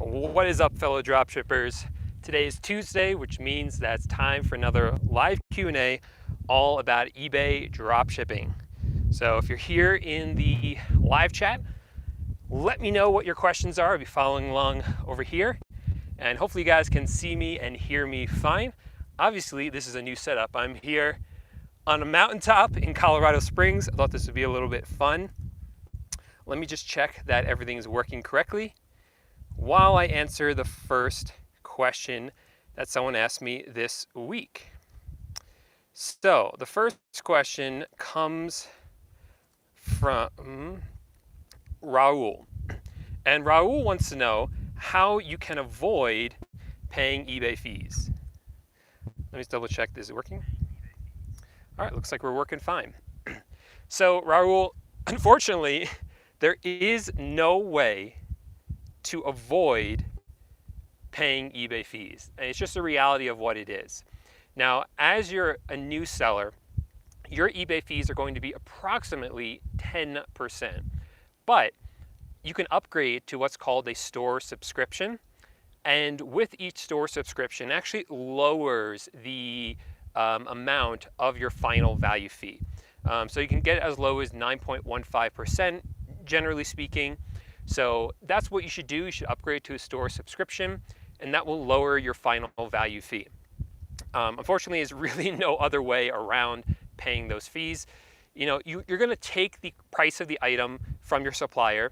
What is up, fellow dropshippers? Today is Tuesday, which means that it's time for another live Q&A all about eBay dropshipping. So if you're here in the live chat, let me know what your questions are. I'll be following along over here, and hopefully you guys can see me and hear me fine. Obviously, this is a new setup. I'm here on a mountaintop in Colorado Springs. I thought this would be a little bit fun. Let me just check that everything's working correctly while I answer the first question that someone asked me this week. So the first question comes from Raul. And Raul wants to know how you can avoid paying eBay fees. Let me just double check this is working. All right, looks like we're working fine. So Raul, unfortunately, there is no way to avoid paying eBay fees. And it's just a reality of what it is. Now, as you're a new seller, your eBay fees are going to be approximately 10%. But you can upgrade to what's called a store subscription. And with each store subscription, it actually lowers the amount of your final value fee. So you can get as low as 9.15%, generally speaking. So that's what you should do. You should upgrade to a store subscription, and that will lower your final value fee. Unfortunately, there's really no other way around paying those fees. You know, you're going to take the price of the item from your supplier.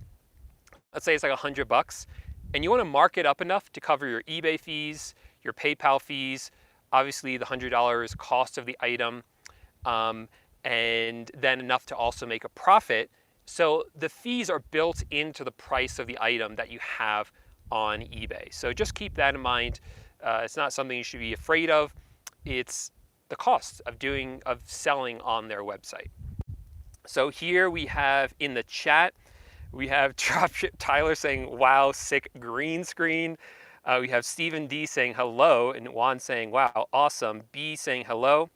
Let's say it's like $100, and you want to mark it up enough to cover your eBay fees, your PayPal fees, obviously the $100 cost of the item, and then enough to also make a profit. So the fees are built into the price of the item that you have on eBay. So just keep that in mind. It's not something you should be afraid of. It's the cost of selling on their website. So here we have in the chat, we have Dropship Tyler saying, wow, sick green screen. We have Stephen D saying hello, and Juan saying, wow, awesome. B saying hello.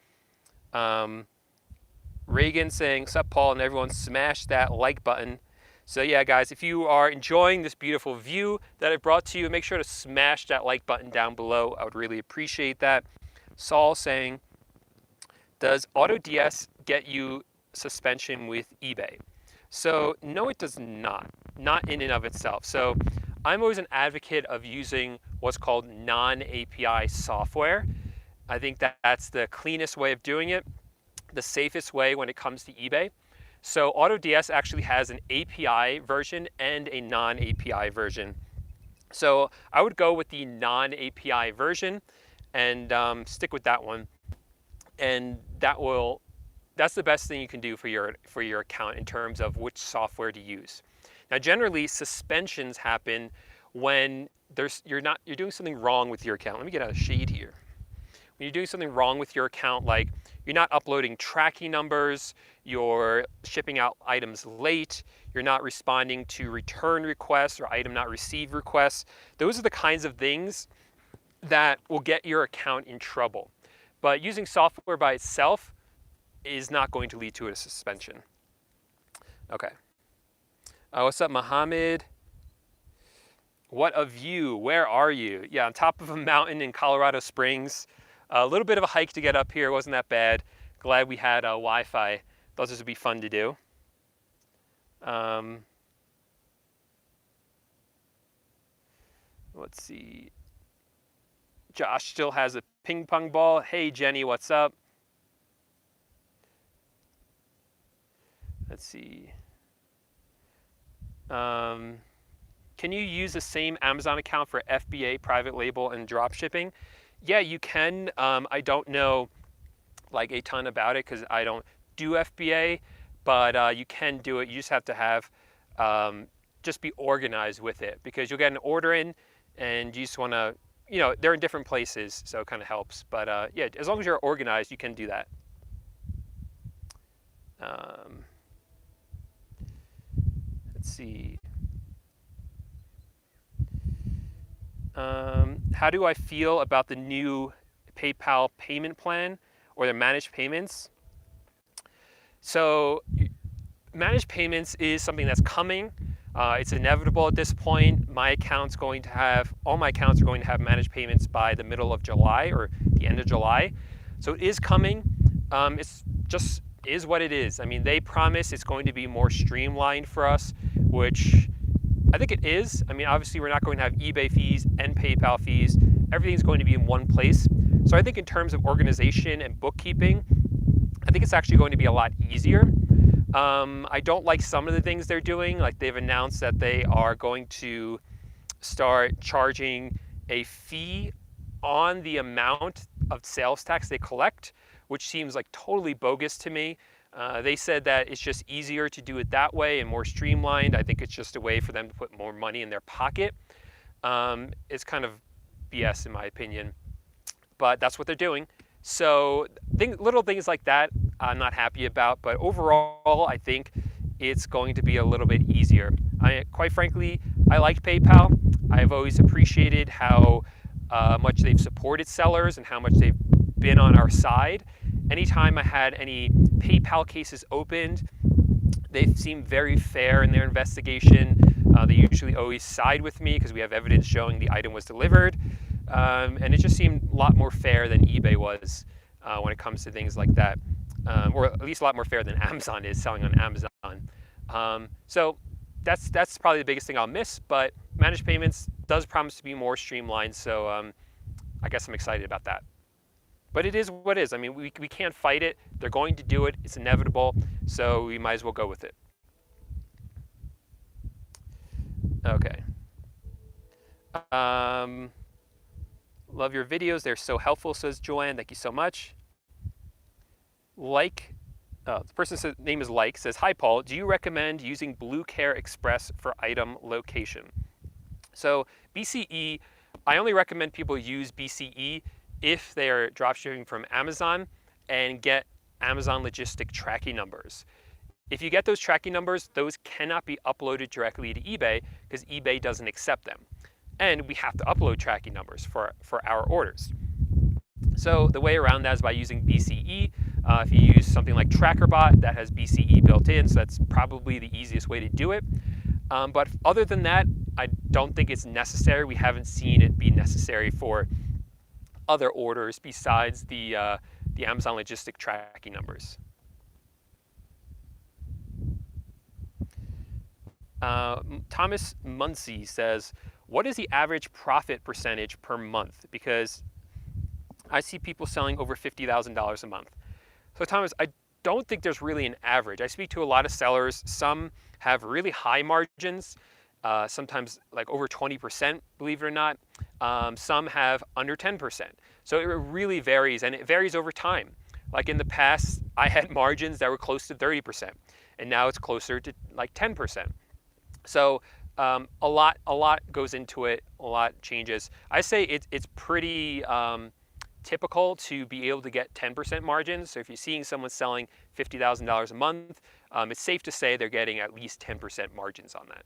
Reagan saying, sup Paul, and everyone smash that like button. So yeah, guys, if you are enjoying this beautiful view that I brought to you, make sure to smash that like button down below. I would really appreciate that. Saul saying, does AutoDS get you suspension with eBay? So no, it does not in and of itself. So I'm always an advocate of using what's called non-API software. I think that's the cleanest way of doing it, the safest way when it comes to eBay. So AutoDS actually has an API version and a non-API version. So I would go with the non-API version and stick with that one. And that's the best thing you can do for your account in terms of which software to use. Now, generally, suspensions happen when you're doing something wrong with your account. Let me get out of shade here. When you're doing something wrong with your account, like you're not uploading tracking numbers, you're shipping out items late, you're not responding to return requests or item not received requests, those are the kinds of things that will get your account in trouble. But using software by itself is not going to lead to a suspension. Okay. What's up, Mohammed? What a view. Where are you? Yeah, on top of a mountain in Colorado Springs. A little bit of a hike to get up here. It wasn't that bad. Glad we had Wi-Fi. Thought this would be fun to do. Let's see. Josh still has a ping pong ball. Hey, Jenny, what's up? Let's see. Can you use the same Amazon account for FBA, private label, and drop shipping? Yeah, you can. I don't know like a ton about it because I don't do FBA, but you can do it. You just have to have just be organized with it because you'll get an order in and you just want to, you know, they're in different places, so it kind of helps. But yeah, as long as you're organized, you can do that. Let's see. How do I feel about the new PayPal payment plan or the managed payments? So managed payments is something that's coming. It's inevitable at this point. All my accounts are going to have managed payments by the middle of July or the end of July. So it is coming. It's just is what it is. I mean, they promise it's going to be more streamlined for us, which I think it is. I mean, obviously we're not going to have eBay fees and PayPal fees. Everything's going to be in one place. So I think in terms of organization and bookkeeping, I think it's actually going to be a lot easier. I don't like some of the things they're doing. Like they've announced that they are going to start charging a fee on the amount of sales tax they collect, which seems like totally bogus to me. They said that it's just easier to do it that way and more streamlined. I think it's just a way for them to put more money in their pocket. It's kind of BS in my opinion, but that's what they're doing. So little things like that I'm not happy about, but overall I think it's going to be a little bit easier. Quite frankly, I liked PayPal. I've always appreciated how much they've supported sellers and how much they've been on our side. Anytime I had any PayPal cases opened, they seem very fair in their investigation. They usually always side with me because we have evidence showing the item was delivered. And it just seemed a lot more fair than eBay was when it comes to things like that. Or at least a lot more fair than Amazon is selling on Amazon. So that's probably the biggest thing I'll miss, but managed payments does promise to be more streamlined, so I guess I'm excited about that. But it is what it is. I mean, we can't fight it. They're going to do it. It's inevitable, so we might as well go with it. Okay. Love your videos. They're so helpful, says Joanne. Thank you so much. The person's name is says, hi, Paul. Do you recommend using Blue Care Express for item location? So BCE, I only recommend people use BCE if they are dropshipping from Amazon and get Amazon logistic tracking numbers. If you get those tracking numbers, those cannot be uploaded directly to eBay because eBay doesn't accept them. And we have to upload tracking numbers for our orders. So the way around that is by using BCE. If you use something like TrackerBot, that has BCE built in, so that's probably the easiest way to do it. But other than that, I don't think it's necessary. We haven't seen it be necessary for other orders besides the Amazon logistic tracking numbers. Thomas Muncie says, what is the average profit percentage per month? Because I see people selling over $50,000 a month. So Thomas, I don't think there's really an average. I speak to a lot of sellers. Some have really high margins, sometimes like over 20%, believe it or not. Some have under 10%. So it really varies, and it varies over time. Like in the past, I had margins that were close to 30%, and now it's closer to like 10%. So a lot goes into it, a lot changes. I say it's pretty typical to be able to get 10% margins. So if you're seeing someone selling $50,000 a month, it's safe to say they're getting at least 10% margins on that.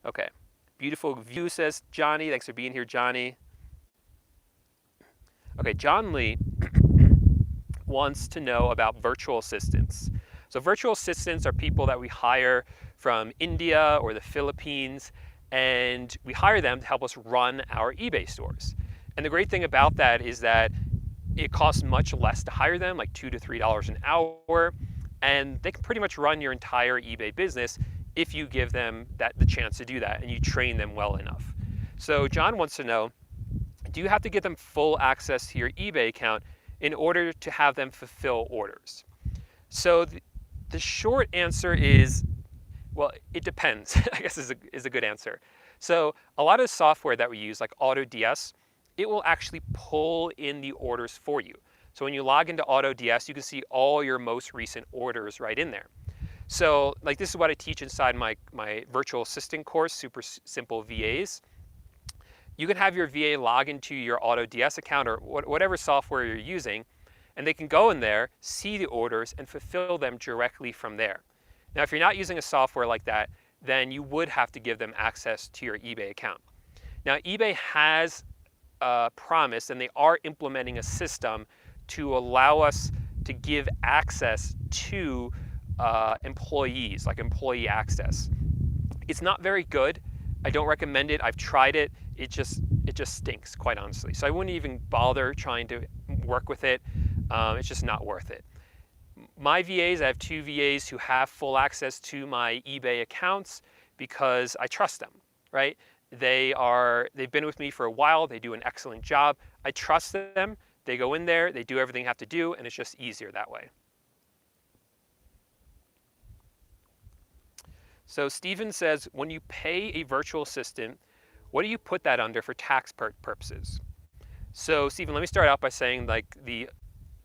Okay, beautiful view, says Johnny. Thanks for being here, Johnny. Okay, John Lee wants to know about virtual assistants. So virtual assistants are people that we hire from India or the Philippines, and we hire them to help us run our eBay stores. And the great thing about that is that it costs much less to hire them, like $2 to $3 an hour, and they can pretty much run your entire eBay business if you give them the chance to do that and you train them well enough. So John wants to know, do you have to give them full access to your eBay account in order to have them fulfill orders? So the short answer is, well, it depends, I guess is a good answer. So a lot of software that we use, like AutoDS, it will actually pull in the orders for you. So when you log into AutoDS, you can see all your most recent orders right in there. So like this is what I teach inside my virtual assistant course, Super Simple VAs. You can have your VA log into your AutoDS account or whatever software you're using, and they can go in there, see the orders, and fulfill them directly from there. Now, if you're not using a software like that, then you would have to give them access to your eBay account. Now, eBay has promised, and they are implementing a system to allow us to give access to employees, like employee access. It's not very good. I don't recommend it. I've tried it. It just stinks, quite honestly. So I wouldn't even bother trying to work with it. It's just not worth it. My VAs, I have 2 VAs who have full access to my eBay accounts because I trust them, right? They've been with me for a while. They do an excellent job. I trust them. They go in there, they do everything they have to do, and it's just easier that way. So Steven says, when you pay a virtual assistant, what do you put that under for tax purposes? So Steven, let me start out by saying like the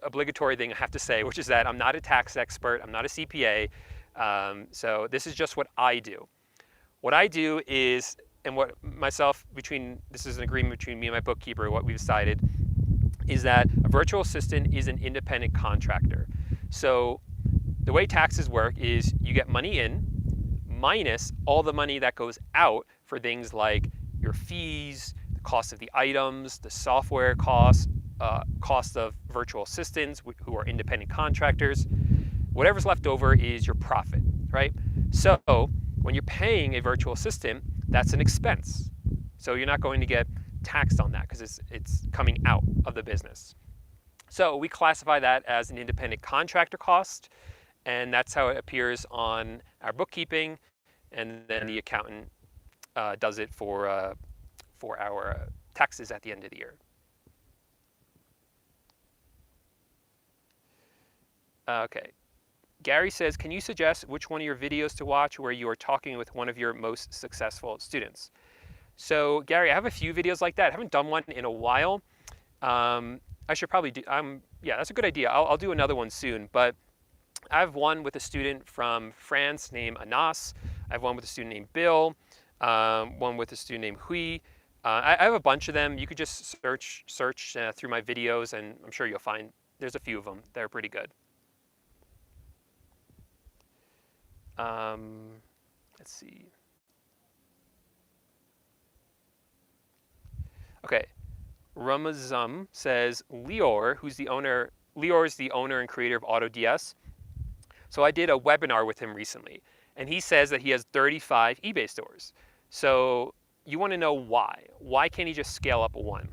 obligatory thing I have to say, which is that I'm not a tax expert, I'm not a CPA, so this is just what I do. What I do is, and what this is an agreement between me and my bookkeeper, what we've decided is that a virtual assistant is an independent contractor. So the way taxes work is you get money in minus all the money that goes out for things like your fees, the cost of the items, the software costs, cost of virtual assistants who are independent contractors. Whatever's left over is your profit, right? So when you're paying a virtual assistant, that's an expense. So you're not going to get taxed on that because it's coming out of the business. So we classify that as an independent contractor cost, and that's how it appears on our bookkeeping, and then the accountant does it for our taxes at the end of the year. Okay. Gary says, can you suggest which one of your videos to watch where you are talking with one of your most successful students? So Gary, I have a few videos like that. I haven't done one in a while. I should probably do, yeah, that's a good idea. I'll do another one soon, but I have one with a student from France named Anas. I have one with a student named Bill, one with a student named Hui. I have a bunch of them. You could just search through my videos, and I'm sure you'll find there's a few of them. They're pretty good. Let's see. Okay, Ramazam says, Lior is the owner and creator of AutoDS. So I did a webinar with him recently, and he says that he has 35 eBay stores. So you want to know why. Why can't he just scale up one?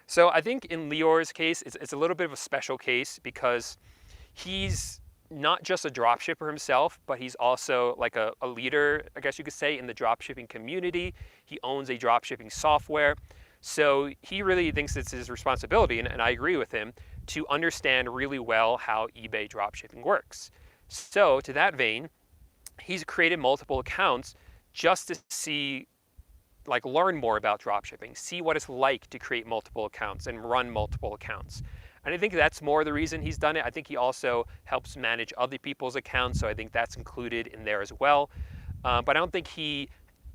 So I think in Lior's case, it's a little bit of a special case because he's not just a dropshipper himself, but he's also like a leader, I guess you could say, in the dropshipping community. He owns a dropshipping software. So he really thinks it's his responsibility, and I agree with him, to understand really well how eBay dropshipping works. So to that vein, he's created multiple accounts just to see, like learn more about dropshipping, see what it's like to create multiple accounts and run multiple accounts. And I think that's more the reason he's done it. I think he also helps manage other people's accounts, so I think that's included in there as well. But I don't think he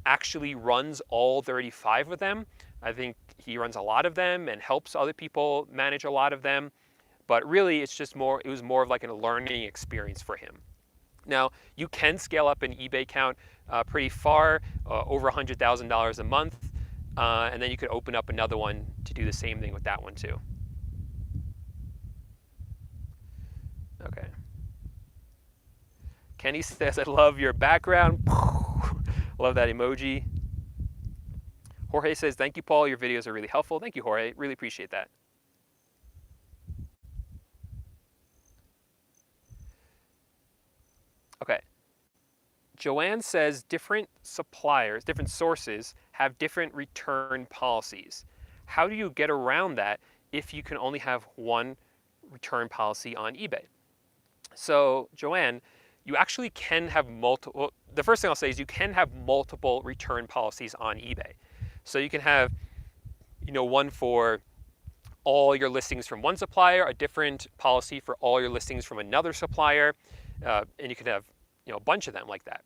actually runs all 35 of them. I think he runs a lot of them and helps other people manage a lot of them. But really, it was more of like a learning experience for him. Now, you can scale up an eBay account pretty far, over $100,000 a month, and then you could open up another one to do the same thing with that one too. Okay. Kenny says, I love your background. Love that emoji. Jorge says, thank you, Paul. Your videos are really helpful. Thank you, Jorge. Really appreciate that. Okay. Joanne says, different suppliers, different sources have different return policies. How do you get around that if you can only have one return policy on eBay? So, Joanne, you actually can have multiple, well, the first thing I'll say is you can have multiple return policies on eBay. So you can have, one for all your listings from one supplier, a different policy for all your listings from another supplier, and you could have, a bunch of them like that.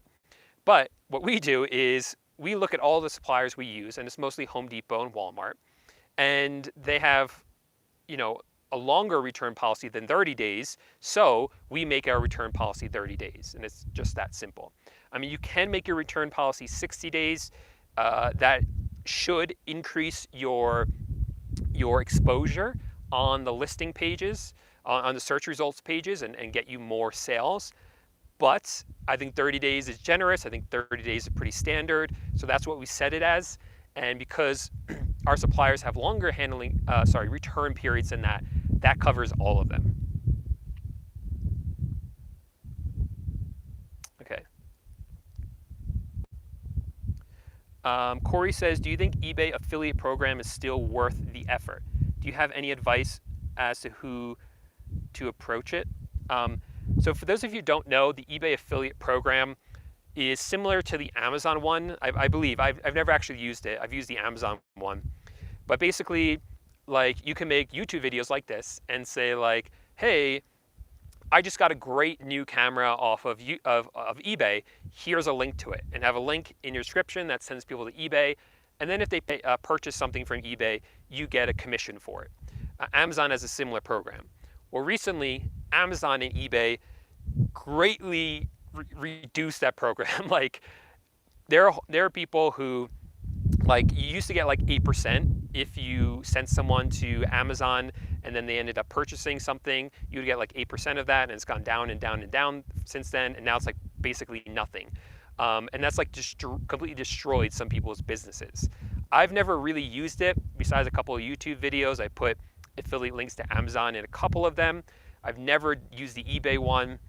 But what we do is we look at all the suppliers we use, and it's mostly Home Depot and Walmart, and they have, a longer return policy than 30 days, so we make our return policy 30 days, and it's just that simple. I mean, you can make your return policy 60 days. That should increase your exposure on the listing pages. on the search results pages and get you more sales. But I think 30 days is generous. I think 30 days is pretty standard. So that's what we set it as. And because our suppliers have longer return periods than that, that covers all of them. Okay. Corey says, do you think eBay affiliate program is still worth the effort? Do you have any advice as to who to approach it? So for those of you who don't know, the eBay affiliate program is similar to the Amazon one. I believe. I've never actually used it. I've used the Amazon one. But basically, like, you can make YouTube videos like this and say like, hey, I just got a great new camera off of eBay. Here's a link to it, and have a link in your description that sends people to eBay. And then if they purchase something from eBay, you get a commission for it. Amazon has a similar program. Well, recently, Amazon and eBay greatly reduced that program. Like, there are people who, like, you used to get like 8% if you sent someone to Amazon and then they ended up purchasing something. You would get like 8% of that, and it's gone down and down and down since then, and now it's like basically nothing. And that's like just completely destroyed some people's businesses. I've never really used it besides a couple of YouTube videos. I put affiliate links to Amazon in a couple of them. I've never used the eBay one.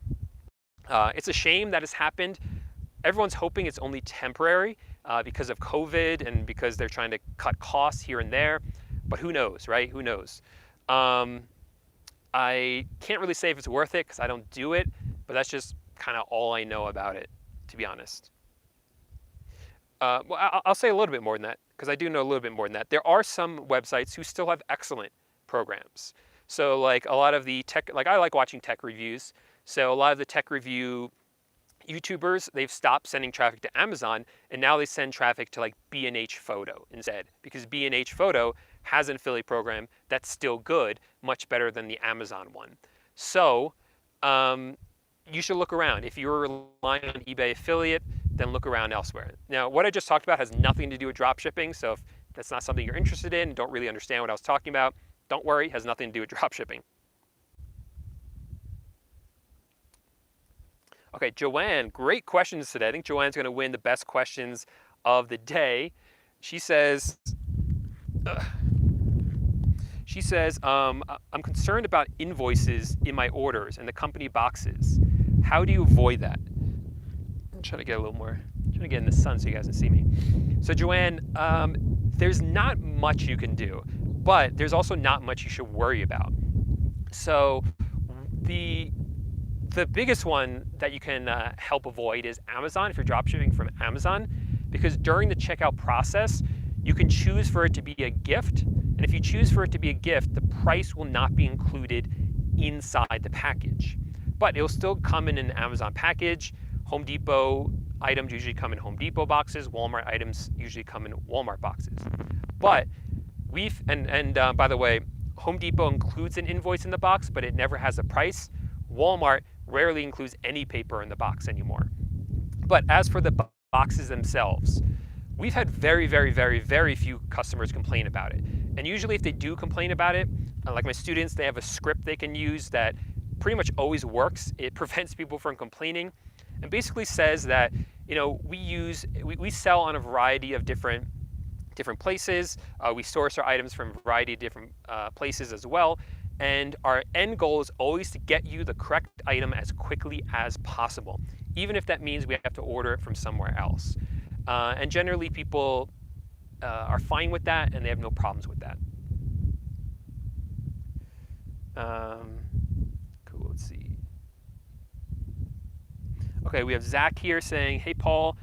It's a shame that it's happened. Everyone's hoping it's only temporary because of COVID and because they're trying to cut costs here and there. But who knows, right? Who knows? I can't really say if it's worth it because I don't do it, but that's just kind of all I know about it, to be honest. Well, I'll say a little bit more than that because I do know a little bit more than that. There are some websites who still have excellent programs. So like a lot of the tech, like I like watching tech reviews. So a lot of the tech review YouTubers, they've stopped sending traffic to Amazon, and now they send traffic to like B&H Photo instead, because B&H Photo has an affiliate program that's still good, much better than the Amazon one. So you should look around. If you're relying on eBay affiliate, then look around elsewhere. Now, what I just talked about has nothing to do with dropshipping, so if that's not something you're interested in, don't really understand what I was talking about, don't worry, it has nothing to do with dropshipping. Okay, Joanne, great questions today. I think Joanne's going to win the best questions of the day. She says, I'm concerned about invoices in my orders and the company boxes. How do you avoid that? I'm trying to get a little more, I'm trying to get in the sun so you guys can see me. So Joanne, there's not much you can do, but there's also not much you should worry about. So the biggest one that you can help avoid is Amazon, if you're dropshipping from Amazon, because during the checkout process, you can choose for it to be a gift. And if you choose for it to be a gift, the price will not be included inside the package. But it'll still come in an Amazon package. Home Depot items usually come in Home Depot boxes. Walmart items usually come in Walmart boxes. But by the way, Home Depot includes an invoice in the box, but it never has a price. Walmart rarely includes any paper in the box anymore. But as for the boxes themselves, we've had very, very, very, very few customers complain about it. And usually if they do complain about it, like my students, they have a script they can use that pretty much always works. It prevents people from complaining and basically says that, you know, we sell on a variety of different places. We source our items from a variety of different places as well. And our end goal is always to get you the correct item as quickly as possible, even if that means we have to order it from somewhere else. And generally people are fine with that and they have no problems with that. Cool, let's see. Okay, we have Zach here saying, hey Paul,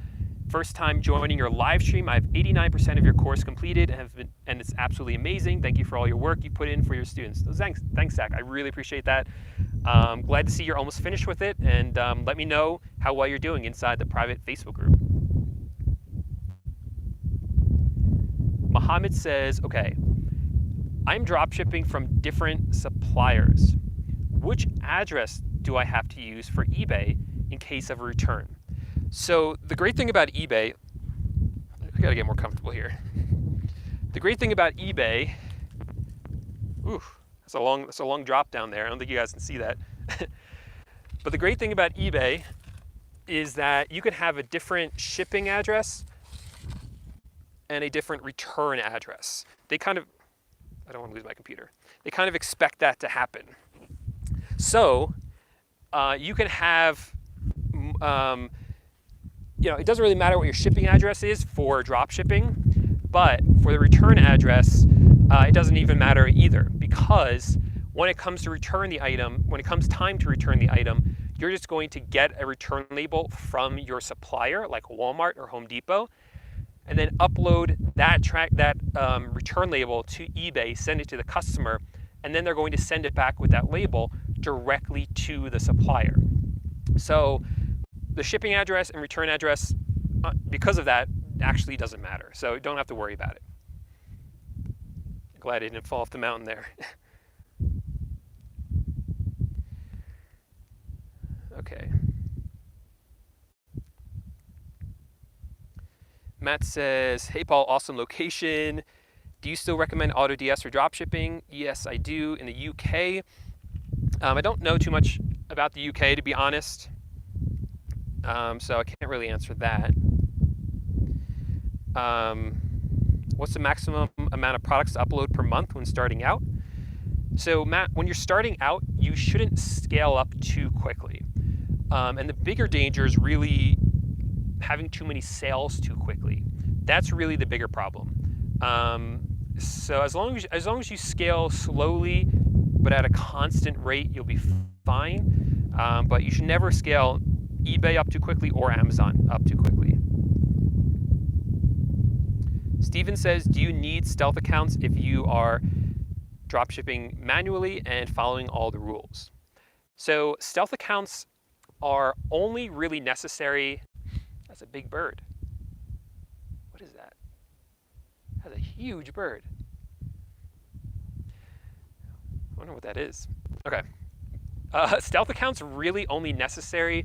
first time joining your live stream. I have 89% of your course completed and it's absolutely amazing. Thank you for all your work you put in for your students. So thanks, Zach. I really appreciate that. Glad to see you're almost finished with it, and let me know how well you're doing inside the private Facebook group. Mohammed says, okay, I'm dropshipping from different suppliers. Which address do I have to use for eBay in case of a return? So the great thing about eBay, I gotta get more comfortable here. The great thing about eBay, That's a long drop down there. I don't think you guys can see that. But the great thing about eBay is that you can have a different shipping address and a different return address. They kind of, I don't want to lose my computer. They kind of expect that to happen. So you can have, it doesn't really matter what your shipping address is for drop shipping, but for the return address, it doesn't even matter either, because when it comes to return the item, when it comes time to return the item, you're just going to get a return label from your supplier, like Walmart or Home Depot, and then upload that return label to eBay, send it to the customer, and then they're going to send it back with that label directly to the supplier. So the shipping address and return address, because of that, actually doesn't matter. So you don't have to worry about it. Glad I didn't fall off the mountain there. Okay. Matt says, hey Paul, awesome location. Do you still recommend AutoDS for dropshipping? Yes, I do. In the UK, I don't know too much about the UK, to be honest, so I can't really answer that. What's the maximum amount of products to upload per month when starting out? So Matt, when you're starting out, you shouldn't scale up too quickly. And the bigger danger is really having too many sales too quickly. That's really the bigger problem. So as long as you scale slowly, but at a constant rate, you'll be fine. But you should never scale eBay up too quickly or Amazon up too quickly. Steven says, do you need stealth accounts if you are dropshipping manually and following all the rules? So stealth accounts are only really necessary. That's a big bird. What is that? That's a huge bird. I wonder what that is. Okay. Stealth accounts really only necessary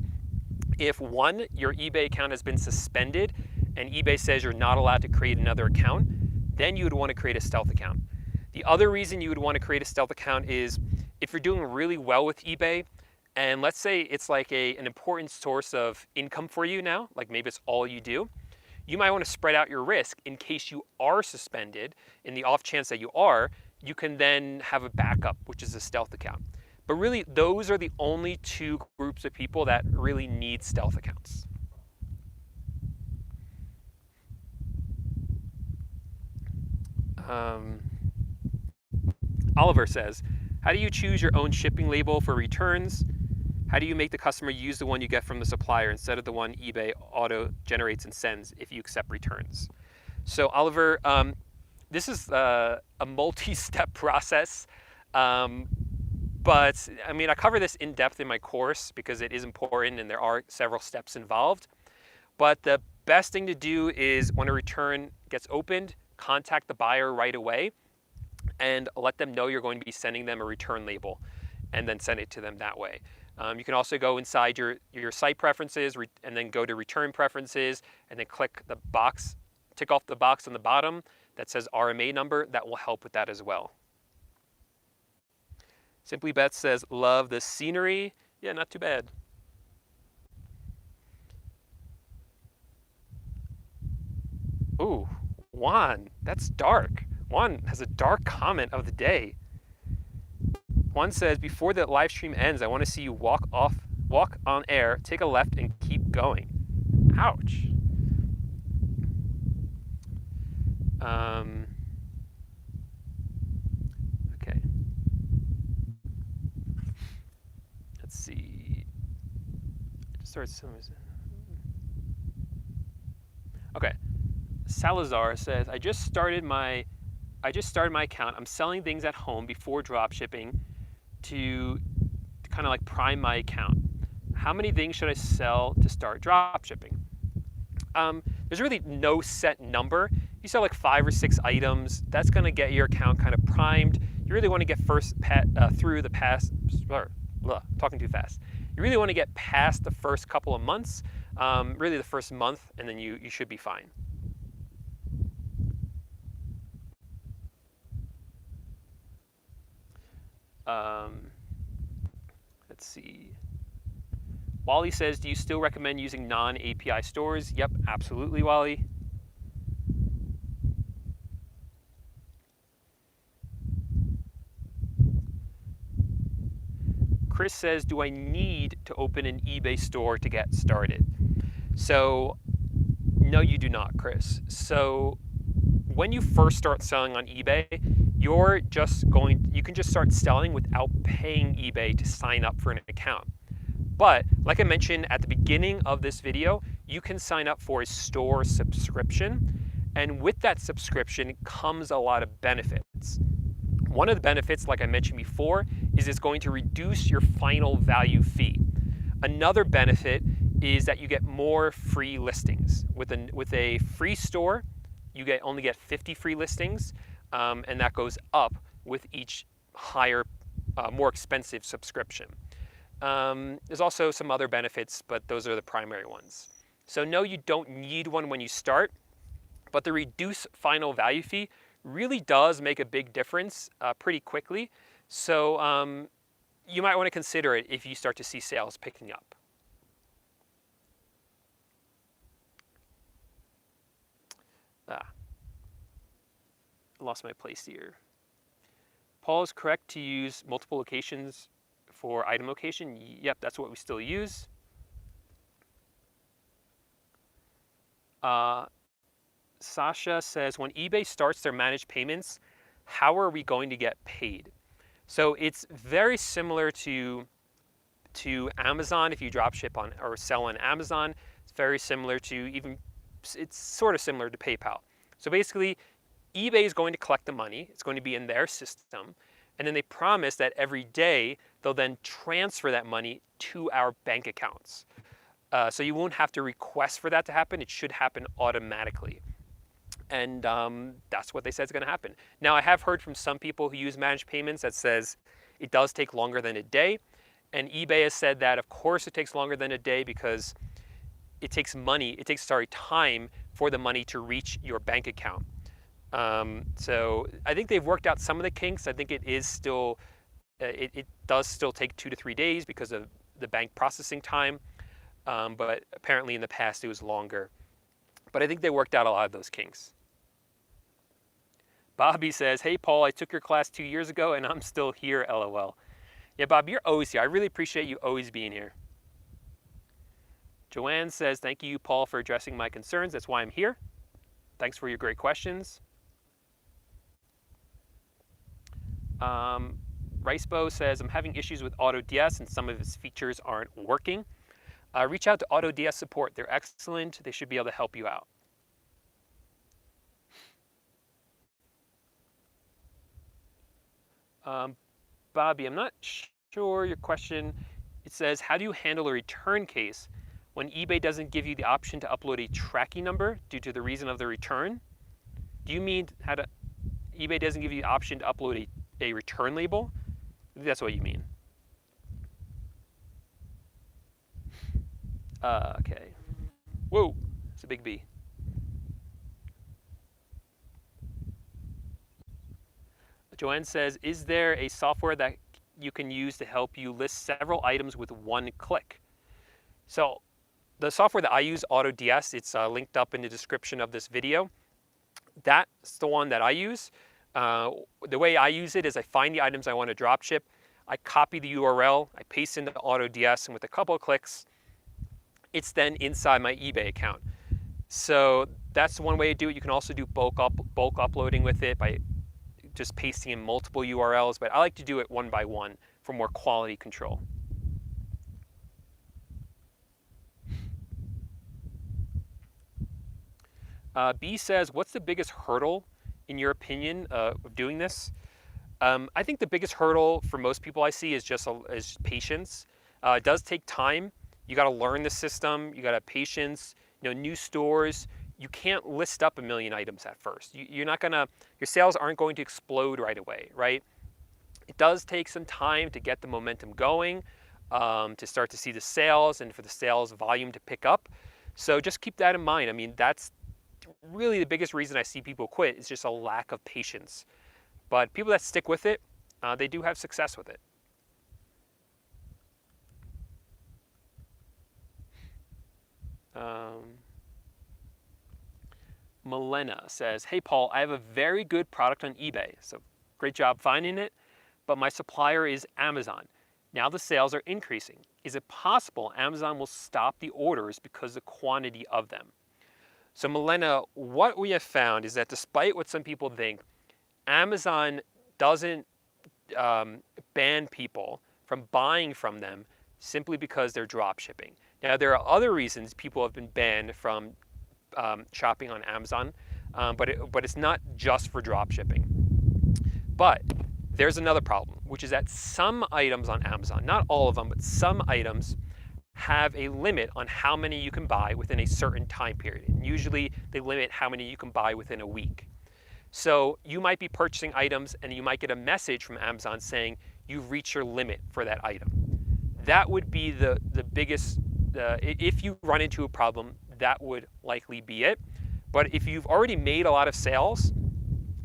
if, one, your eBay account has been suspended and eBay says you're not allowed to create another account, then you would want to create a stealth account. The other reason you would want to create a stealth account is if you're doing really well with eBay, and let's say it's like an important source of income for you now, like maybe it's all you do, you might want to spread out your risk in case you are suspended. In the off chance that you are, you can then have a backup, which is a stealth account. But really, those are the only two groups of people that really need stealth accounts. Oliver says, how do you choose your own shipping label for returns? How do you make the customer use the one you get from the supplier instead of the one eBay auto generates and sends if you accept returns? So Oliver, this is a multi-step process, but I mean, I cover this in depth in my course because it is important and there are several steps involved. But the best thing to do is when a return gets opened, contact the buyer right away and let them know you're going to be sending them a return label and then send it to them that way. You can also go inside your site preferences and then go to return preferences and then click the box, tick off the box on the bottom that says RMA number. That will help with that as well. Simply Beth says, love the scenery. Yeah, not too bad. Ooh, Juan, that's dark. Juan has a dark comment of the day. Juan says, before the live stream ends, I want to see you walk on air, take a left, and keep going. Ouch. Okay. Let's see. Okay. Salazar says, I just started my account. I'm selling things at home before drop shipping to kind of like prime my account. How many things should I sell to start drop shipping? There's really no set number. You sell like 5 or 6 items. That's going to get your account kind of primed. You really want to get through the past. Talking too fast. You really want to get past the first couple of months, really the first month, and then you should be fine. Let's see. Wally says, do you still recommend using non-API stores? Yep, absolutely, Wally. Chris says, do I need to open an eBay store to get started? So, no, you do not, Chris. So, when you first start selling on eBay, you can just start selling without paying eBay to sign up for an account. But like I mentioned at the beginning of this video, you can sign up for a store subscription. And with that subscription comes a lot of benefits. One of the benefits, like I mentioned before, is it's going to reduce your final value fee. Another benefit is that you get more free listings. With a free store, you only get 50 free listings, and that goes up with each higher, more expensive subscription. There's also some other benefits, but those are the primary ones. So no, you don't need one when you start, but the reduced final value fee really does make a big difference pretty quickly. So you might want to consider it if you start to see sales picking up. I lost my place here. Paul is correct to use multiple locations for item location. Yep, that's what we still use. Sasha says, when eBay starts their managed payments, how are we going to get paid? So it's very similar to Amazon. If you drop ship on or sell on Amazon, it's very similar to it's sort of similar to PayPal. So basically, eBay is going to collect the money. It's going to be in their system. And then they promise that every day they'll then transfer that money to our bank accounts. So you won't have to request for that to happen. It should happen automatically. And that's what they said is going to happen. Now, I have heard from some people who use managed payments that says it does take longer than a day. And eBay has said that, of course, it takes longer than a day because it takes time for the money to reach your bank account. So I think they've worked out some of the kinks. I think it is still, it does still take 2 to 3 days because of the bank processing time. But apparently in the past it was longer. But I think they worked out a lot of those kinks. Bobby says, hey Paul, I took your class 2 years ago and I'm still here, LOL. Yeah, Bob, you're always here. I really appreciate you always being here. Joanne says, thank you, Paul, for addressing my concerns. That's why I'm here. Thanks for your great questions. Ricebo says, I'm having issues with AutoDS and some of its features aren't working. Reach out to AutoDS support. They're excellent. They should be able to help you out. Bobby, I'm not sure your question. It says, how do you handle a return case when eBay doesn't give you the option to upload a tracking number due to the reason of the return? Do you mean eBay doesn't give you the option to upload a return label? I think that's what you mean. Okay. Whoa, it's a big B. Joanne says, is there a software that you can use to help you list several items with one click? So the software that I use, AutoDS, it's linked up in the description of this video. That's the one that I use. The way I use it is I find the items I want to drop ship, I copy the URL, I paste into AutoDS, and with a couple of clicks, it's then inside my eBay account. So that's one way to do it. You can also do bulk uploading with it by just pasting in multiple URLs, but I like to do it one by one for more quality control. B says, what's the biggest hurdle, in your opinion, of doing this? I think the biggest hurdle for most people I see is just patience. It does take time. You got to learn the system. You got to have patience. New stores, you can't list up 1 million items at first. Your sales aren't going to explode right away, right? It does take some time to get the momentum going, to start to see the sales and for the sales volume to pick up. So just keep that in mind. I mean, that's really the biggest reason I see people quit is just a lack of patience. But people that stick with it, they do have success with it. Milena says, hey Paul, I have a very good product on eBay, so great job finding it, but my supplier is Amazon. Now the sales are increasing. Is it possible Amazon will stop the orders because of the quantity of them? So Milena, what we have found is that despite what some people think, Amazon doesn't ban people from buying from them simply because they're drop shipping. Now there are other reasons people have been banned from shopping on Amazon, but it's not just for drop shipping. But there's another problem, which is that some items on Amazon, not all of them, but some items have a limit on how many you can buy within a certain time period. And usually they limit how many you can buy within a week. So you might be purchasing items and you might get a message from Amazon saying you've reached your limit for that item. That would be the biggest, if you run into a problem, that would likely be it. But if you've already made a lot of sales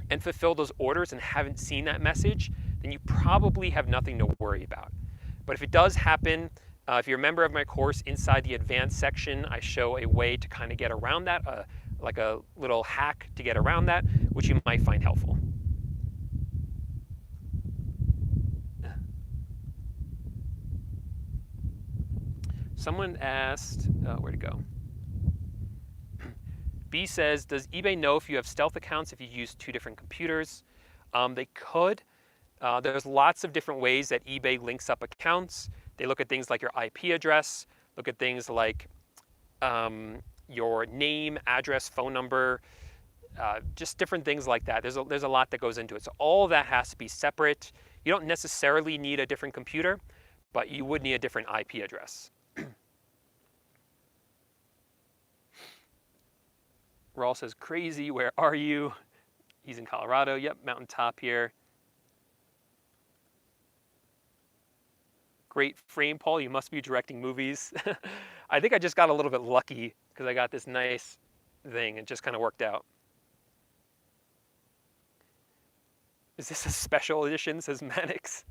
and fulfilled those orders and haven't seen that message, then you probably have nothing to worry about. But if it does happen, if you're a member of my course, inside the advanced section, I show a way to kind of get around that, like a little hack to get around that, which you might find helpful. Someone asked, where to go? B says, does eBay know if you have stealth accounts if you use 2 different computers? They could. There's lots of different ways that eBay links up accounts. They look at things like your IP address, look at things like your name, address, phone number, just different things like that. There's a lot that goes into it. So all of that has to be separate. You don't necessarily need a different computer, but you would need a different IP address. Raul says, crazy, where are you? He's in Colorado. Yep, mountaintop here. Great frame, Paul. You must be directing movies. I think I just got a little bit lucky because I got this nice thing. It just kind of worked out. Is this a special edition, says Mannix?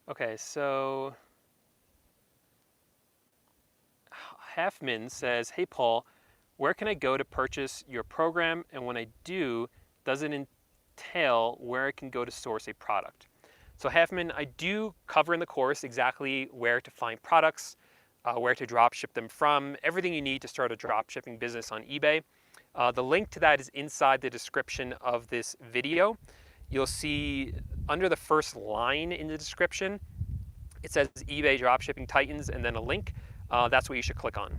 Okay, so Halfman says, hey Paul, where can I go to purchase your program? And when I do, does it entail where I can go to source a product? So Halfman, I do cover in the course exactly where to find products, where to drop ship them from, everything you need to start a drop shipping business on eBay. The link to that is inside the description of this video. You'll see under the first line in the description, it says eBay Dropshipping Titans and then a link. That's what you should click on.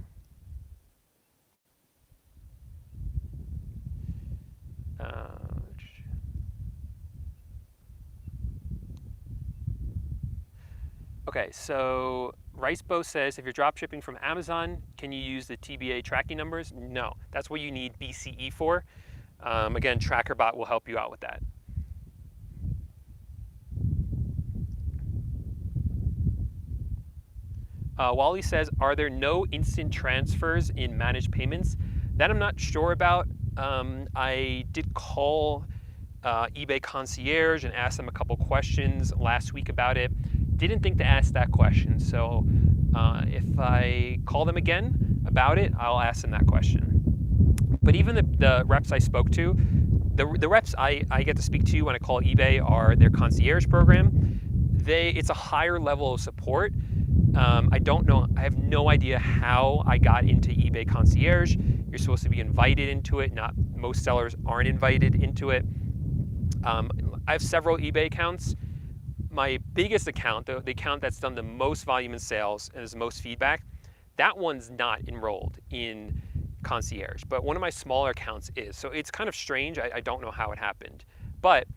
Okay, so Ricebo says, if you're dropshipping from Amazon, can you use the TBA tracking numbers? No, that's what you need BCE for. Again, TrackerBot will help you out with that. Wally says, are there no instant transfers in managed payments? That I'm not sure about. I did call eBay Concierge and asked them a couple questions last week about it. Didn't think to ask that question. So if I call them again about it, I'll ask them that question. But even the reps I spoke to, the reps I get to speak to when I call eBay are their Concierge program. It's a higher level of support. I don't know, I have no idea how I got into eBay Concierge. You're supposed to be invited into it. Not most sellers aren't invited into it. I have several eBay accounts. My biggest account, the account that's done the most volume in sales and has most feedback, that one's not enrolled in Concierge, but one of my smaller accounts is. So it's kind of strange. I don't know how it happened, but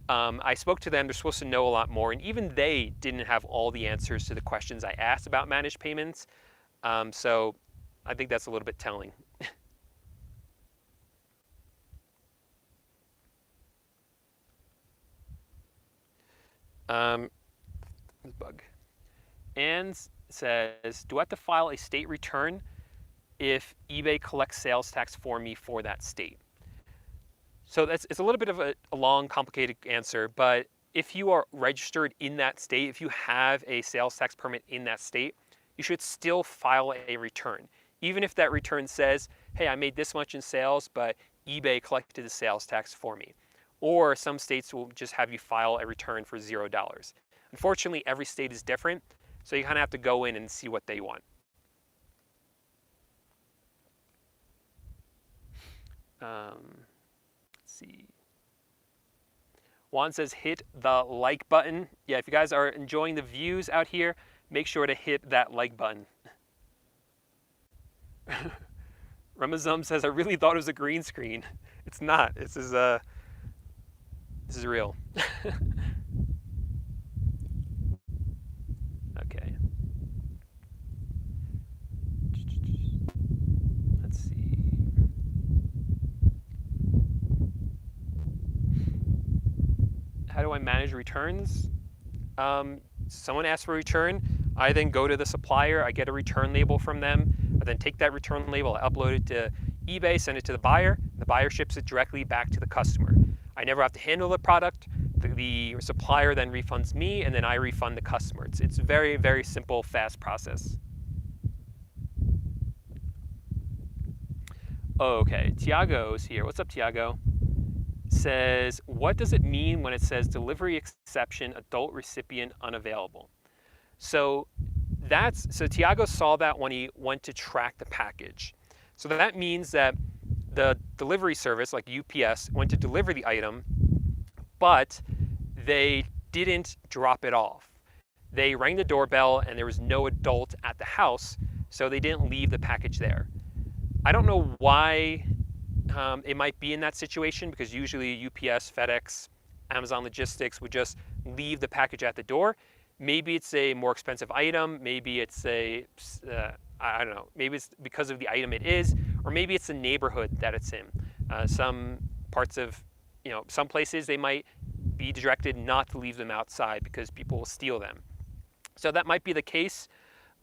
I spoke to them. They're supposed to know a lot more, and even they didn't have all the answers to the questions I asked about managed payments. So I think that's a little bit telling. This bug. Anne says, do I have to file a state return if eBay collects sales tax for me for that state? So it's a little bit of a long, complicated answer, but if you are registered in that state, if you have a sales tax permit in that state, you should still file a return. Even if that return says, hey, I made this much in sales, but eBay collected the sales tax for me. Or some states will just have you file a return for $0. Unfortunately, every state is different, so you kind of have to go in and see what they want. Let's see. Juan says hit the like button. Yeah, if you guys are enjoying the views out here, make sure to hit that like button. Ramazam says, I really thought it was a green screen. It's not. This is real. Okay. Let's see. How do I manage returns? Someone asks for a return. I then go to the supplier. I get a return label from them. I then take that return label, I upload it to eBay, send it to the buyer. The buyer ships it directly back to the customer. I never have to handle the product. The supplier then refunds me, and then I refund the customer. It's a very, very simple, fast process. Okay, Tiago's here. What's up, Tiago? Says, what does it mean when it says delivery exception, adult recipient unavailable? So Tiago saw that when he went to track the package. So that means that the delivery service, like UPS, went to deliver the item, but they didn't drop it off. They rang the doorbell and there was no adult at the house, so they didn't leave the package there. I don't know why it might be in that situation, because usually UPS, FedEx, Amazon Logistics would just leave the package at the door. Maybe it's a more expensive item, maybe it's I don't know, maybe it's because of the item it is, or maybe it's the neighborhood that it's in. Some parts of, some places they might be directed not to leave them outside because people will steal them. So that might be the case.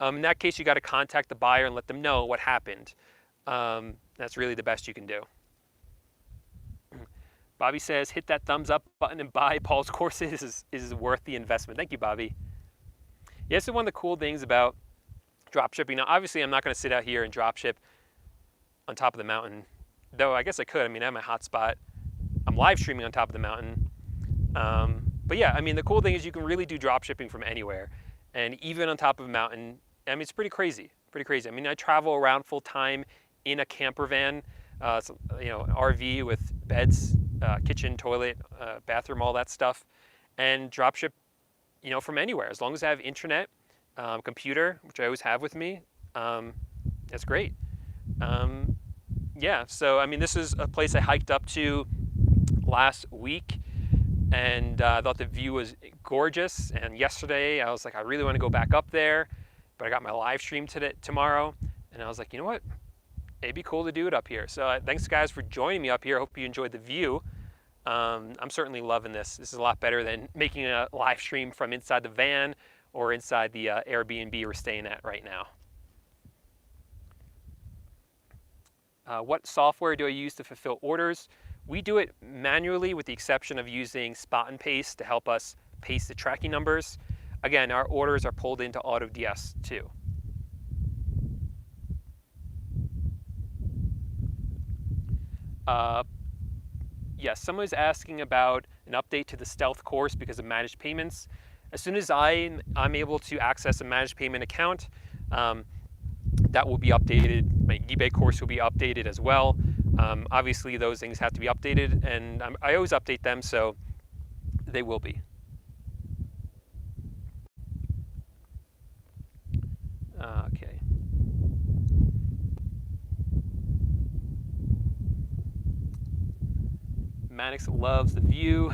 In that case, you got to contact the buyer and let them know what happened. That's really the best you can do. Bobby says, hit that thumbs up button and buy Paul's courses is worth the investment. Thank you, Bobby. Yeah, this is one of the cool things about dropshipping. Now, obviously, I'm not going to sit out here and dropship on top of the mountain, though I guess I could. I mean, I have my hotspot. I'm live streaming on top of the mountain. But yeah, I mean, the cool thing is you can really do dropshipping from anywhere. And even on top of a mountain, I mean, it's pretty crazy. Pretty crazy. I mean, I travel around full time in a camper van, an RV with beds, kitchen, toilet, bathroom, all that stuff, and dropship, from anywhere. As long as I have internet, computer, which I always have with me, that's great. Yeah, so I mean, this is a place I hiked up to last week, and I thought the view was gorgeous. And yesterday, I was like, I really want to go back up there, but I got my live stream tomorrow, and I was like, you know what? It'd be cool to do it up here. So thanks, guys, for joining me up here. I hope you enjoyed the view. I'm certainly loving this. This is a lot better than making a live stream from inside the van or inside the Airbnb we're staying at right now. What software do I use to fulfill orders? We do it manually, with the exception of using Spot and Paste to help us paste the tracking numbers. Again, our orders are pulled into AutoDS too. Yes, someone is asking about an update to the Stealth course because of managed payments. As soon as I'm able to access a managed payment account, that will be updated. My eBay course will be updated as well. Obviously, those things have to be updated, and I always update them, so they will be. Okay. Mannix loves the view.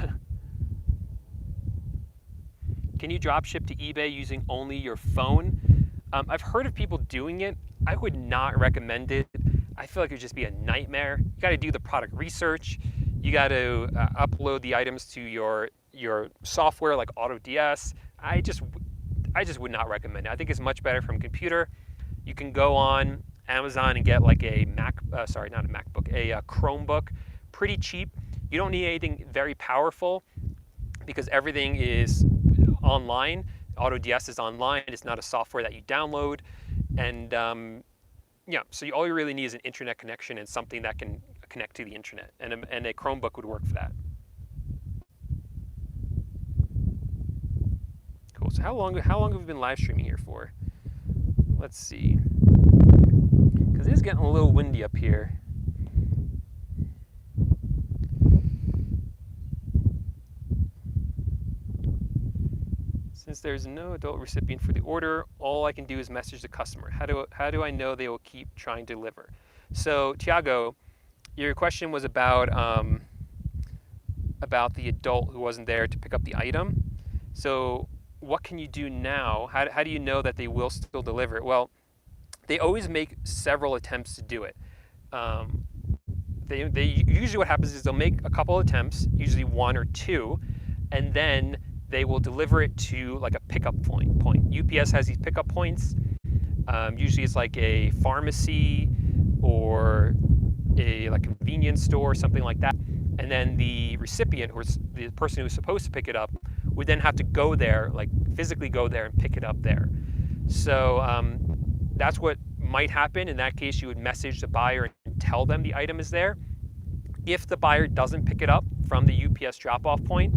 Can you drop ship to eBay using only your phone? I've heard of people doing it. I would not recommend it. I feel like it would just be a nightmare. You got to do the product research. You got to upload the items to your your software like AutoDS, I just would not recommend it. I think it's much better from computer. You can go on Amazon and get like a not a MacBook, a Chromebook, pretty cheap. You don't need anything very powerful because everything is online. AutoDS is online. It's not a software that you download, and yeah, so all you really need is an internet connection and something that can connect to the internet, and a Chromebook would work for that. Cool. So how long have we been live streaming here for? Let's see. Because it is getting a little windy up here. Since there's no adult recipient for the order, all I can do is message the customer. How do I know they will keep trying to deliver? So Tiago, your question was about the adult who wasn't there to pick up the item. So what can you do now? How do you know that they will still deliver? Well, they always make several attempts to do it. They usually what happens is they'll make a couple attempts, usually one or two, and then they will deliver it to like a pickup point. UPS has these pickup points. Usually it's like a pharmacy or a like convenience store, something like that. And then the recipient, or the person who's supposed to pick it up, would then have to go there, like physically go there and pick it up there. So that's what might happen. In that case, you would message the buyer and tell them the item is there. If the buyer doesn't pick it up from the UPS drop-off point,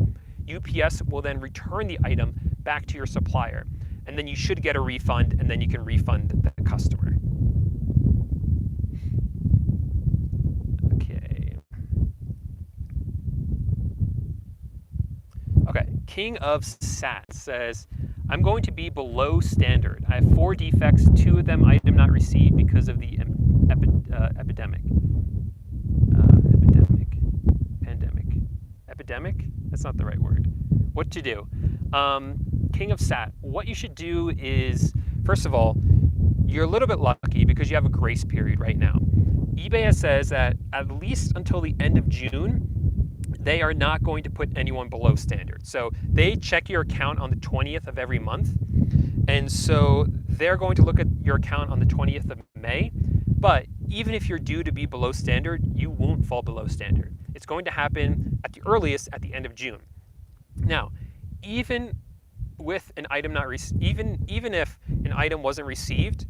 UPS will then return the item back to your supplier. And then you should get a refund, and then you can refund the customer. Okay, King of Sat says, I'm going to be below standard. I have 4 defects, 2 of them item not received because of the epidemic. Epidemic? That's not the right word. What to do? King of Sat, what you should do is, first of all, you're a little bit lucky because you have a grace period right now. eBay says that at least until the end of June, they are not going to put anyone below standard. So they check your account on the 20th of every month. And so they're going to look at your account on the 20th of May. But even if you're due to be below standard, you won't fall below standard. It's going to happen at the earliest at the end of June. Now, even with an item not even if an item wasn't received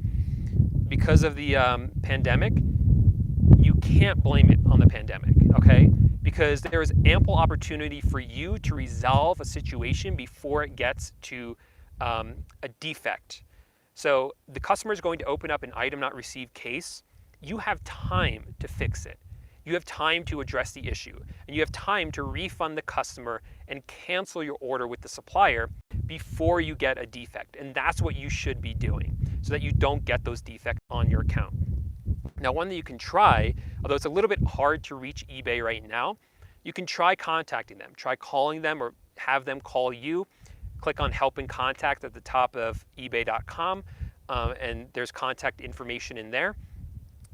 because of the pandemic, you can't blame it on the pandemic, okay? Because there is ample opportunity for you to resolve a situation before it gets to a defect. So the customer is going to open up an item not received case. You have time to fix it. You have time to address the issue, and you have time to refund the customer and cancel your order with the supplier before you get a defect. And that's what you should be doing so that you don't get those defects on your account. Now, one that you can try, although it's a little bit hard to reach eBay right now, you can try contacting them. Try calling them or have them call you. Click on Help and Contact at the top of ebay.com, and there's contact information in there.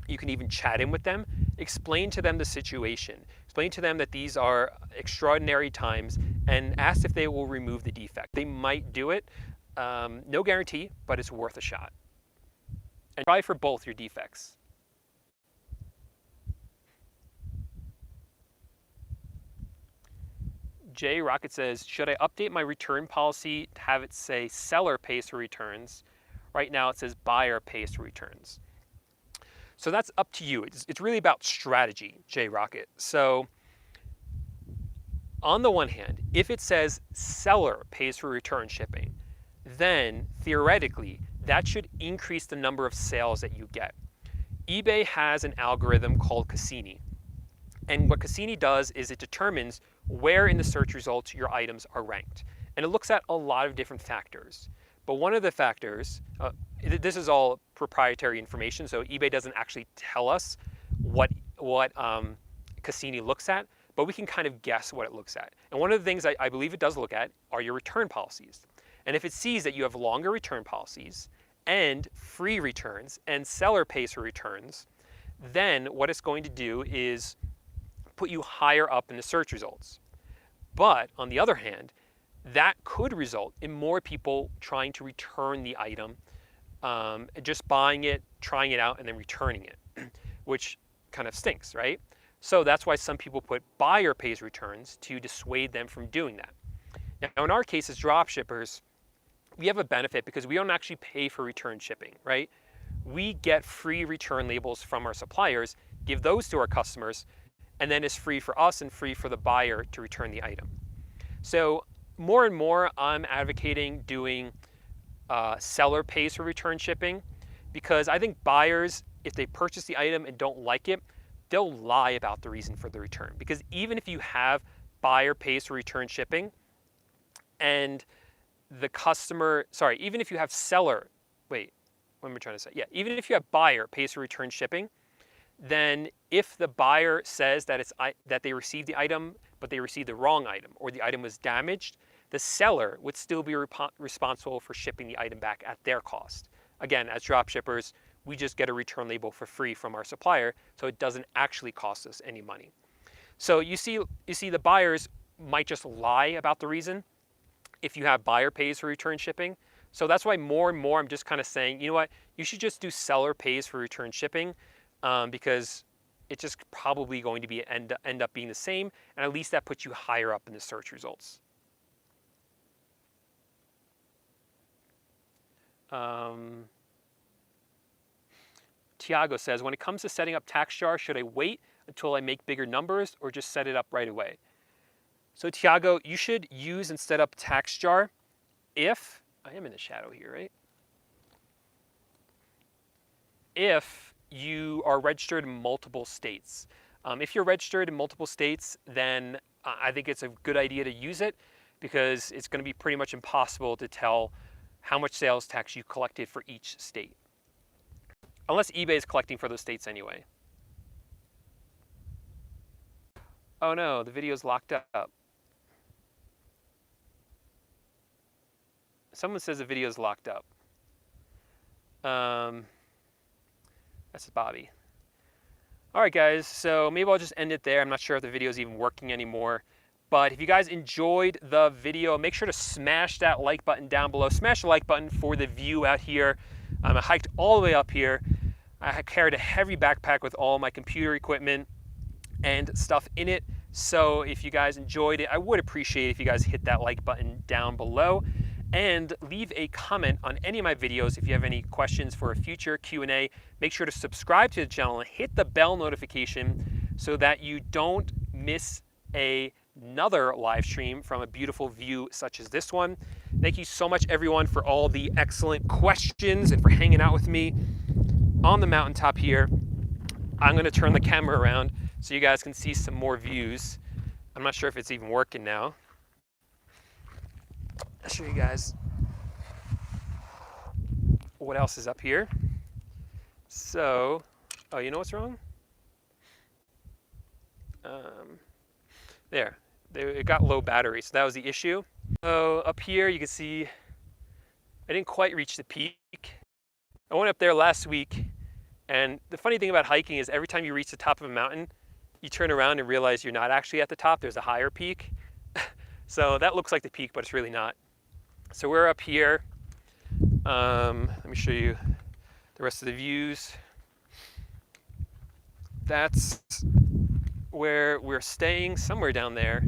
You can even chat in with them. Explain to them the situation. Explain to them that these are extraordinary times and ask if they will remove the defect. They might do it. No guarantee, but it's worth a shot. And try for both your defects. Jay Rocket says, should I update my return policy to have it say seller pays for returns? Right now it says buyer pays for returns. So that's up to you. It's really about strategy, Jay Rocket. So on the one hand, if it says seller pays for return shipping, then theoretically that should increase the number of sales that you get. eBay has an algorithm called Cassini. And what Cassini does is it determines where in the search results your items are ranked. And it looks at a lot of different factors. But one of the factors, this is all proprietary information, so eBay doesn't actually tell us what Cassini looks at, but we can kind of guess what it looks at. And one of the things I believe it does look at are your return policies. And if it sees that you have longer return policies and free returns and seller pays for returns, then what it's going to do is put you higher up in the search results. But on the other hand, that could result in more people trying to return the item, just buying it, trying it out, and then returning it, which kind of stinks, right? So that's why some people put buyer pays returns to dissuade them from doing that. Now, in our case as drop shippers, we have a benefit because we don't actually pay for return shipping, right? We get free return labels from our suppliers, give those to our customers, and then it's free for us and free for the buyer to return the item. So more and more, I'm advocating doing seller pays for return shipping, because I think buyers, if they purchase the item and don't like it, they'll lie about the reason for the return. Because even if you have buyer pays for return shipping and the customer, sorry, even if you have seller, wait, what am I trying to say? Yeah, even if you have buyer pays for return shipping, then if the buyer says that that they received the item, but they received the wrong item, or the item was damaged, the seller would still be responsible for shipping the item back at their cost. Again, as drop shippers, we just get a return label for free from our supplier, so it doesn't actually cost us any money. So you see the buyers might just lie about the reason if you have buyer pays for return shipping. So that's why more and more I'm just kind of saying, you know what, you should just do seller pays for return shipping, because it's just probably going to be end up being the same, and at least that puts you higher up in the search results. Tiago says, when it comes to setting up tax jar, should I wait until I make bigger numbers or just set it up right away? So Tiago, you should use and set up tax jar if, I am in the shadow here, right? If you are registered in multiple states. If you're registered in multiple states, then I think it's a good idea to use it, because it's going to be pretty much impossible to tell how much sales tax you collected for each state. Unless eBay is collecting for those states anyway. Oh no, the video's locked up. Someone says the video's locked up. That's Bobby. All right, guys, so maybe I'll just end it there. I'm not sure if the video is even working anymore. But if you guys enjoyed the video, make sure to smash that like button down below. Smash the like button for the view out here. I hiked all the way up here. I carried a heavy backpack with all my computer equipment and stuff in it. So if you guys enjoyed it, I would appreciate it if you guys hit that like button down below. And leave a comment on any of my videos if you have any questions for a future Q&A. Make sure to subscribe to the channel and hit the bell notification so that you don't miss another live stream from a beautiful view such as this one. Thank you so much, everyone, for all the excellent questions and for hanging out with me on the mountaintop here. I'm going to turn the camera around so you guys can see some more views. I'm not sure if it's even working now. I'll show you guys what else is up here. So, oh, you know what's wrong? It got low battery, so that was the issue. So up here you can see I didn't quite reach the peak. I went up there last week, and the funny thing about hiking is every time you reach the top of a mountain, you turn around and realize you're not actually at the top. There's a higher peak. So that looks like the peak, but it's really not. So we're up here. Let me show you the rest of the views. That's where we're staying, somewhere down there.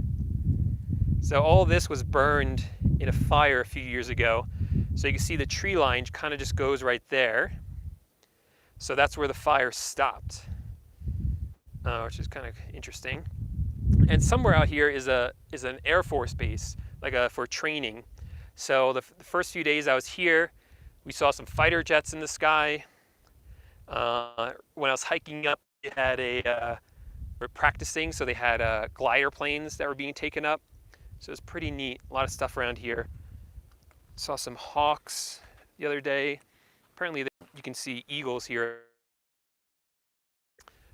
So all this was burned in a fire a few years ago. So you can see the tree line kind of just goes right there. So that's where the fire stopped, which is kind of interesting. And somewhere out here is an Air Force base, like for training. So the first few days I was here, we saw some fighter jets in the sky. When I was hiking up, we had we're practicing, so they had glider planes that were being taken up. So it was pretty neat. A lot of stuff around here. Saw some hawks the other day. Apparently you can see eagles here.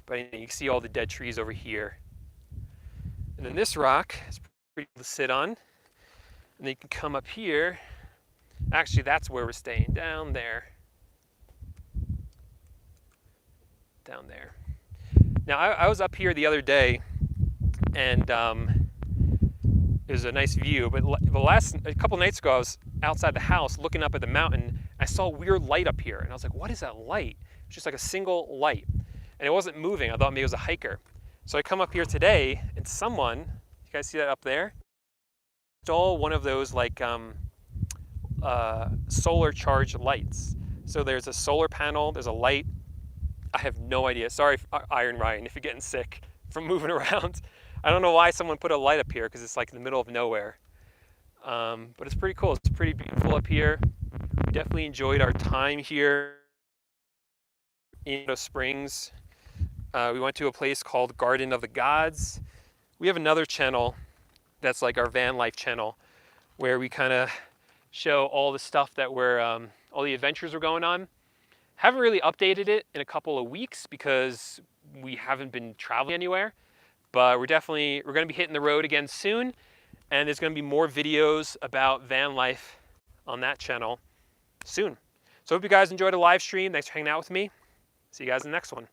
But you can see all the dead trees over here. And then this rock is pretty cool to sit on. And then you can come up here. Actually, that's where we're staying, down there. Down there. Now, I was up here the other day, and it was a nice view. But a couple nights ago, I was outside the house looking up at the mountain. I saw a weird light up here, and I was like, "What is that light?" It's just like a single light, and it wasn't moving. I thought maybe it was a hiker. So I come up here today, and someone, you guys see that up there? Install one of those like solar charged lights. So there's a solar panel, there's a light. I have no idea. Sorry, Iron Ryan, if you're getting sick from moving around. I don't know why someone put a light up here because it's like in the middle of nowhere. But it's pretty cool. It's pretty beautiful up here. We definitely enjoyed our time here in the Springs. We went to a place called Garden of the Gods. We have another channel that's like our van life channel where we kind of show all the stuff that all the adventures we're going on. Haven't really updated it in a couple of weeks because we haven't been traveling anywhere, but we're going to be hitting the road again soon, and there's going to be more videos about van life on that channel soon. So hope you guys enjoyed the live stream. Thanks for hanging out with me. See you guys in the next one.